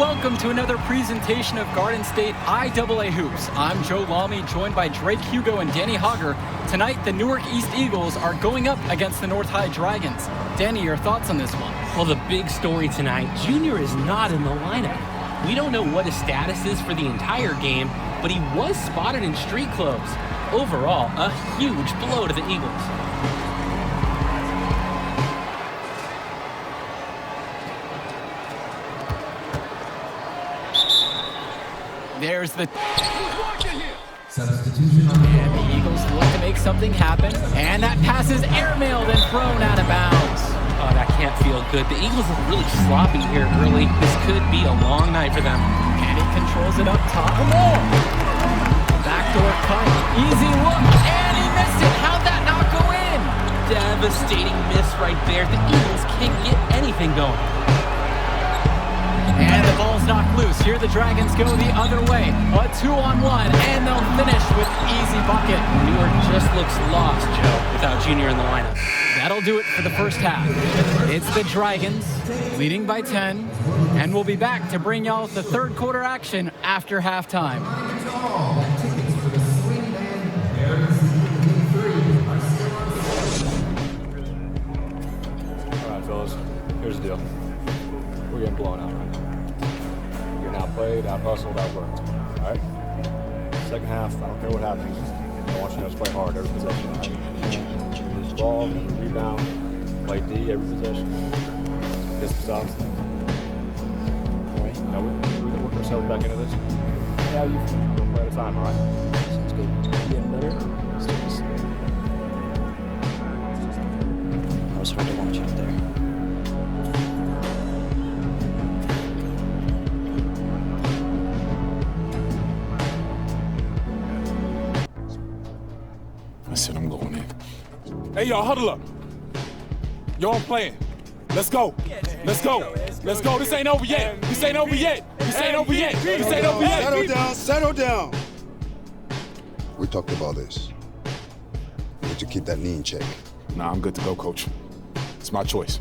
welcome to another presentation of Garden State IAA Hoops. I'm Joe Lamy, joined by Drake Hugo and Danny Hogger. Tonight, the Newark East Eagles are going up against the North High Dragons. Danny, your thoughts on this one? Well, the big story tonight, Junior is not in the lineup. We don't know what his status is for the entire game, but he was spotted in street clothes. Overall, a huge blow to the Eagles. There's the substitution. And the Eagles look to make something happen. And that pass is airmailed and thrown out of bounds. Oh, that can't feel good. The Eagles look really sloppy here early. This could be a long night for them. And he controls it up top. Backdoor cut. Easy look. And he missed it. How'd that not go in? Devastating miss right there. The Eagles can't get anything going. And the ball's knocked loose. Here the Dragons go the other way. A 2-on-1, and they'll finish with easy bucket. Newark just looks lost, Joe, without Junior in the lineup. That'll do it for the first half. It's the Dragons leading by 10, and we'll be back to bring y'all the third quarter action after halftime. All right, fellas, here's the deal. We're getting blown out right now. We're getting outplayed, out-hustled, outworked. All right? Second half, I don't care what happens. I want you to play hard every possession. All right? This ball, rebound, play D every possession. Get some stops. All right? Now we can work ourselves back into this. Yeah, you one play at a time, all right? Sounds good. Getting better. Let's do this. That was hard to watch out there. I said I'm going in. Hey, y'all, huddle up. Y'all playing. Let's go. Let's go. Let's go. This ain't over yet. This ain't over yet. This ain't over yet. This ain't over yet. Settle down. Settle down. We talked about this. You need to keep that knee in check. Nah, I'm good to go, coach. It's my choice.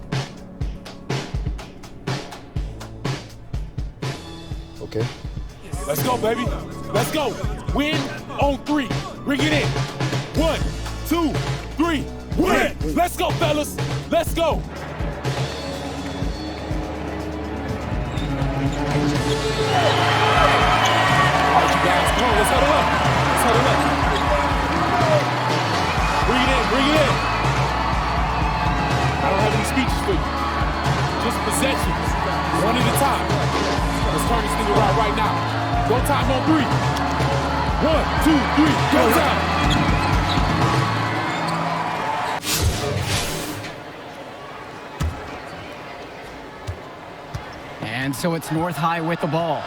Okay? Let's go, baby. Let's go. Win on 3. Bring it in. 1, 2, 3. Win. Let's go, fellas. Let's go. All right, you guys, come on. Let's huddle up. Let's huddle up. Bring it in. Bring it in. I don't have any speeches for you. Just possessions. One at a time. Let's turn this thing around right now. Go time on 3. 1, 2, 3. Go time. And so it's North High with the ball.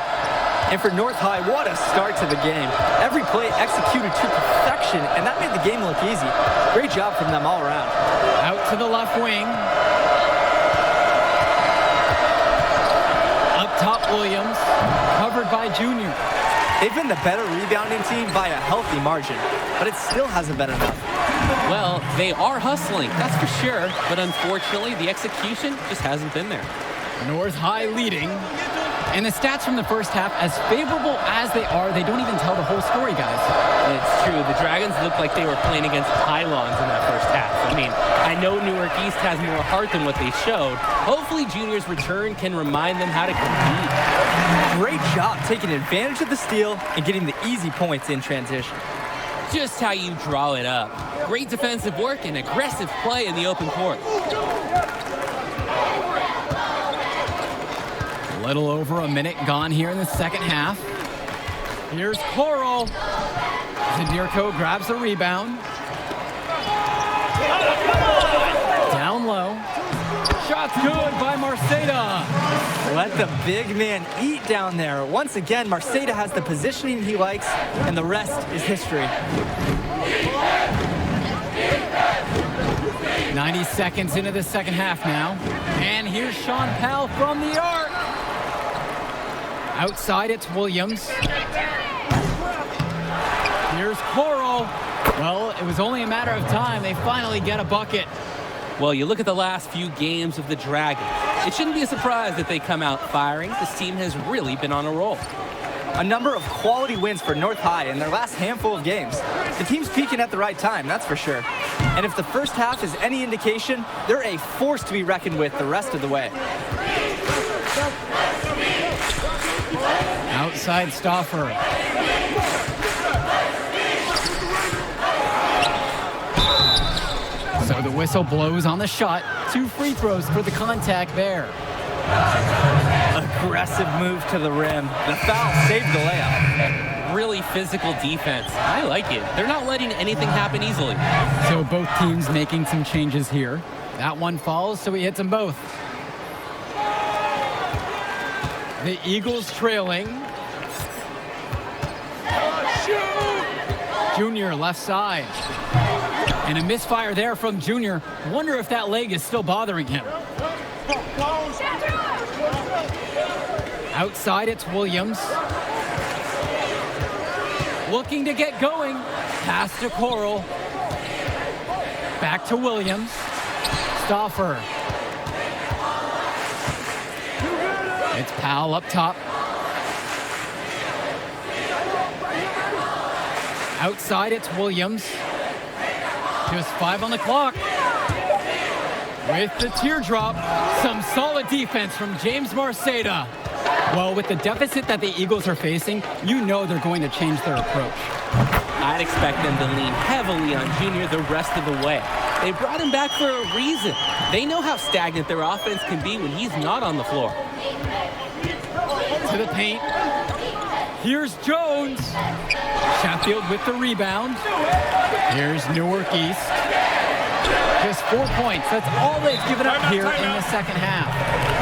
And for North High, what a start to the game. Every play executed to perfection, and that made the game look easy. Great job from them all around. Out to the left wing. Up top, Williams. Covered by Junior. They've been the better rebounding team by a healthy margin, but it still hasn't been enough. Well, they are hustling, that's for sure, but unfortunately, the execution just hasn't been there. North High leading. And the stats from the first half, as favorable as they are, they don't even tell the whole story, guys. It's true. The Dragons looked like they were playing against pylons in that first half. I mean, I know Newark East has more heart than what they showed. Hopefully, Junior's return can remind them how to compete. Great job taking advantage of the steal and getting the easy points in transition. Just how you draw it up. Great defensive work and aggressive play in the open court. A little over a minute gone here in the second half. Here's Coral. Zadirko grabs the rebound. Down low. Shot's good by Marceda. Let the big man eat down there. Once again, Marceda has the positioning he likes, and the rest is history. 90 seconds into the second half now. And here's Sean Powell from the arc. Outside, it's Williams. Here's Coral. Well, it was only a matter of time. They finally get a bucket. Well, you look at the last few games of the Dragons. It shouldn't be a surprise that they come out firing. This team has really been on a roll. A number of quality wins for North High in their last handful of games. The team's peaking at the right time, that's for sure. And if the first half is any indication, they're a force to be reckoned with the rest of the way. Outside Stauffer. So the whistle blows on the shot. 2 free throws for the contact there. Aggressive move to the rim. The foul saved the layup. Really physical defense. I like it. They're not letting anything happen easily. So both teams making some changes here. That one falls, so he hits them both. The Eagles trailing. Junior left side. And a misfire there from Junior. Wonder if that leg is still bothering him. Outside, it's Williams. Looking to get going. Pass to Coral. Back to Williams. Stauffer. It's Powell up top. Outside, it's Williams. Just 5 on the clock. With the teardrop, some solid defense from James Marceda. Well, with the deficit that the Eagles are facing, you know they're going to change their approach. I'd expect them to lean heavily on Junior the rest of the way. They brought him back for a reason. They know how stagnant their offense can be when he's not on the floor. To the paint. Here's Jones. Sheffield with the rebound. Here's Newark East. Just 4 points. That's all they've given up here in the second half.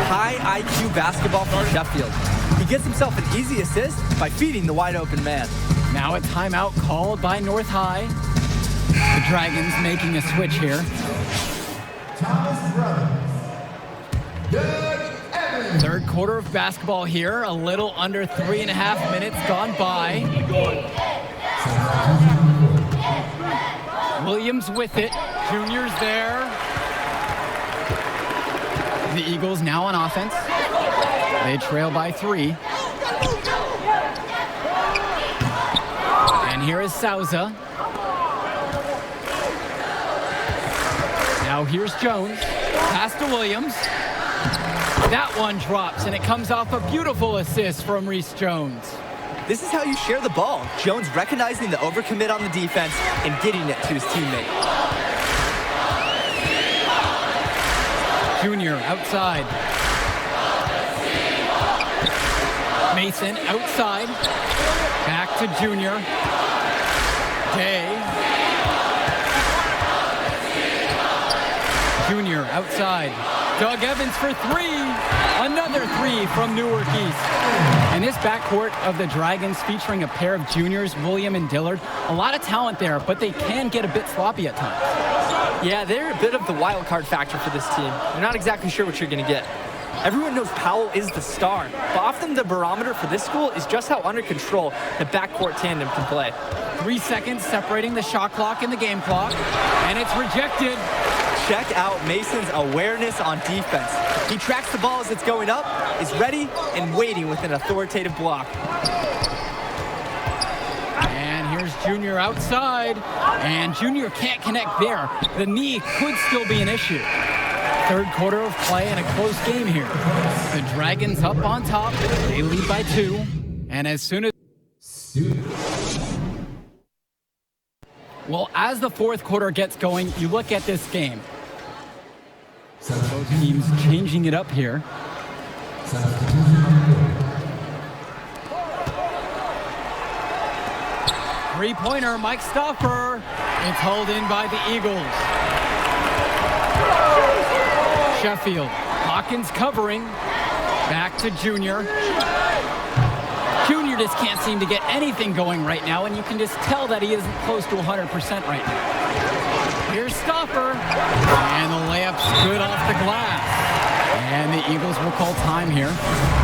High IQ basketball from Sheffield. He gets himself an easy assist by feeding the wide open man. Now a timeout called by North High. The Dragons making a switch here. Third quarter of basketball here. A little under 3.5 minutes gone by. Williams with it. Junior's there. The Eagles now on offense. They trail by 3. And here is Souza. Now here's Jones. Pass to Williams. That one drops, and it comes off a beautiful assist from Reese Jones. This is how you share the ball. Jones recognizing the overcommit on the defense and getting it to his teammate. Junior outside. Mason outside. Back to Junior. Day. Junior outside. Doug Evans for 3. Another 3 from Newark East. And this backcourt of the Dragons featuring a pair of juniors, William and Dillard. A lot of talent there, but they can get a bit sloppy at times. Yeah, they're a bit of the wild card factor for this team. You're not exactly sure what you're going to get. Everyone knows Powell is the star, but often the barometer for this school is just how under control the backcourt tandem can play. 3 seconds separating the shot clock and the game clock, and it's rejected. Check out Mason's awareness on defense. He tracks the ball as it's going up, is ready, and waiting with an authoritative block. And here's Junior outside, and Junior can't connect there. The knee could still be an issue. Third quarter of play and a close game here. The Dragons up on top. They lead by 2. And as soon as... Well, as the fourth quarter gets going, you look at this game. Both teams changing it up here. Three-pointer, Mike Stauffer. It's hauled in by the Eagles. Sheffield. Hawkins covering. Back to Junior. Junior just can't seem to get anything going right now, and you can just tell that he isn't close to 100% right now. Here's Stauffer. And the layup's good off the glass. And the Eagles will call time here.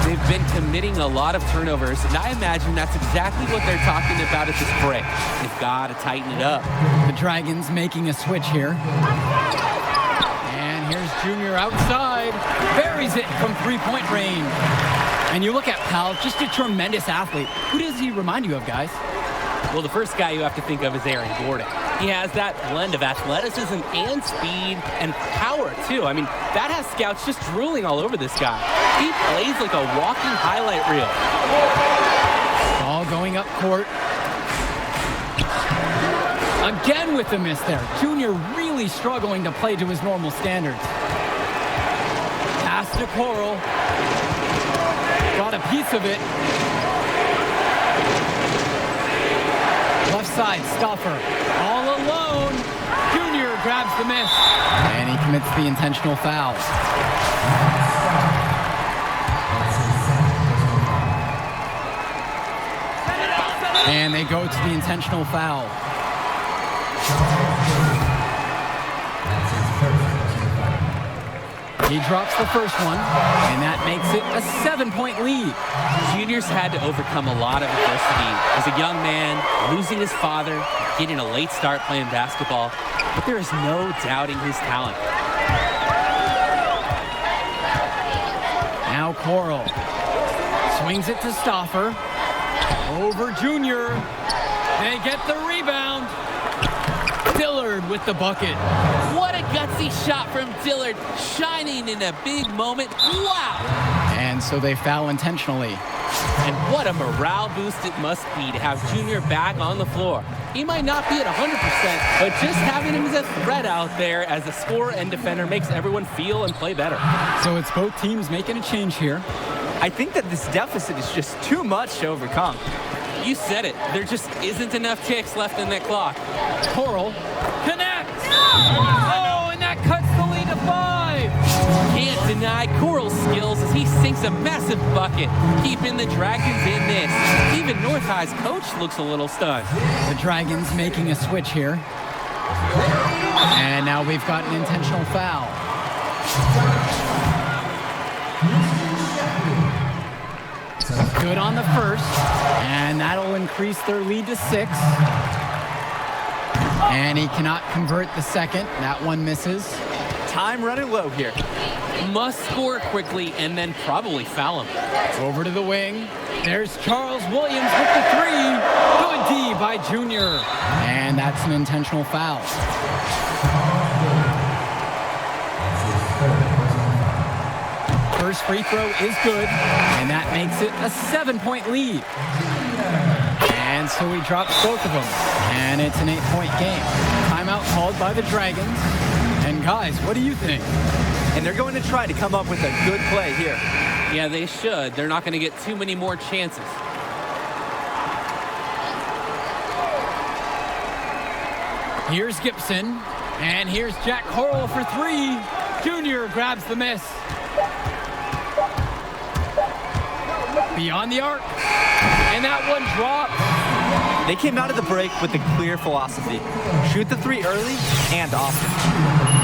They've been committing a lot of turnovers, and I imagine that's exactly what they're talking about at this break. They've got to tighten it up. The Dragons making a switch here. Junior outside, buries it from three-point range. And you look at Powell, just a tremendous athlete. Who does he remind you of, guys? Well, the first guy you have to think of is Aaron Gordon. He has that blend of athleticism and speed and power, too. I mean, that has scouts just drooling all over this guy. He plays like a walking highlight reel. Ball going up court. Again with the miss there. Junior really struggling to play to his normal standards. Pass to Coral. Got a piece of it. Left side, Stoffer. All alone. Junior grabs the miss. And he commits the intentional foul. And they go to the intentional foul. He drops the first one, and that makes it a 7-point lead. Junior's had to overcome a lot of adversity. As a young man, losing his father, getting a late start playing basketball, but there is no doubting his talent. Now Coral swings it to Stoffer. Over Junior. They get the rebound. Dillard with the bucket. What a gutsy shot from Dillard, shining in a big moment. Wow! And so they foul intentionally. And what a morale boost it must be to have Junior back on the floor. He might not be at 100%, but just having him as a threat out there as a scorer and defender makes everyone feel and play better. So it's both teams making a change here. I think that this deficit is just too much to overcome. You said it. There just isn't enough ticks left in that clock. Coral connects. Oh, and that cuts the lead to 5. Can't deny Coral's skills as he sinks a massive bucket, keeping the Dragons in this. Even North High's coach looks a little stunned. The Dragons making a switch here. And now we've got an intentional foul. Good on the first, and that'll increase their lead to 6. And he cannot convert the second. That one misses. Time running low here. Must score quickly and then probably foul him. Over to the wing. There's Charles Williams with the 3. Good D by Junior. And that's an intentional foul. First free throw is good, and that makes it a 7-point lead. And so he drops both of them, and it's an 8-point game. Timeout called by the Dragons. And guys, what do you think? And they're going to try to come up with a good play here. Yeah, they should. They're not going to get too many more chances. Here's Gibson, and here's Jack Coral for 3. Junior grabs the miss. Beyond the arc, and that one drops. They came out of the break with a clear philosophy. Shoot the 3 early and often.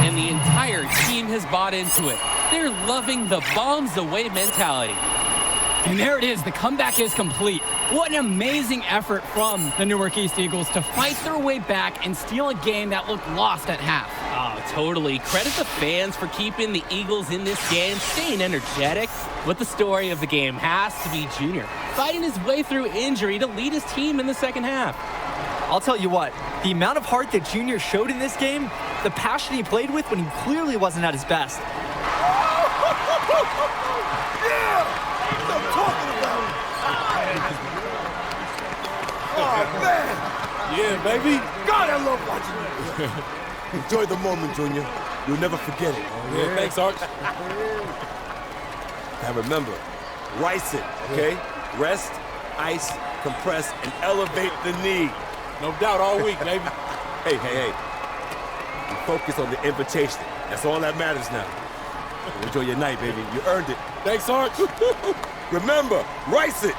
And the entire team has bought into it. They're loving the bombs away mentality. And there it is, the comeback is complete. What an amazing effort from the Newark East Eagles to fight their way back and steal a game that looked lost at half. Oh, totally. Credit the fans for keeping the Eagles in this game, staying energetic. But the story of the game has to be Junior, fighting his way through injury to lead his team in the second half. I'll tell you what, the amount of heart that Junior showed in this game, the passion he played with when he clearly wasn't at his best. Oh, man. Yeah, baby. God, I love watching it. Enjoy the moment, Junior. You'll never forget it. Yeah, thanks, Arch. Now remember, rice it, okay? Rest, ice, compress, and elevate the knee. No doubt all week, baby. Hey. You focus on the invitation. That's all that matters now. Enjoy your night, baby. You earned it. Thanks, Arch. Remember, rice it.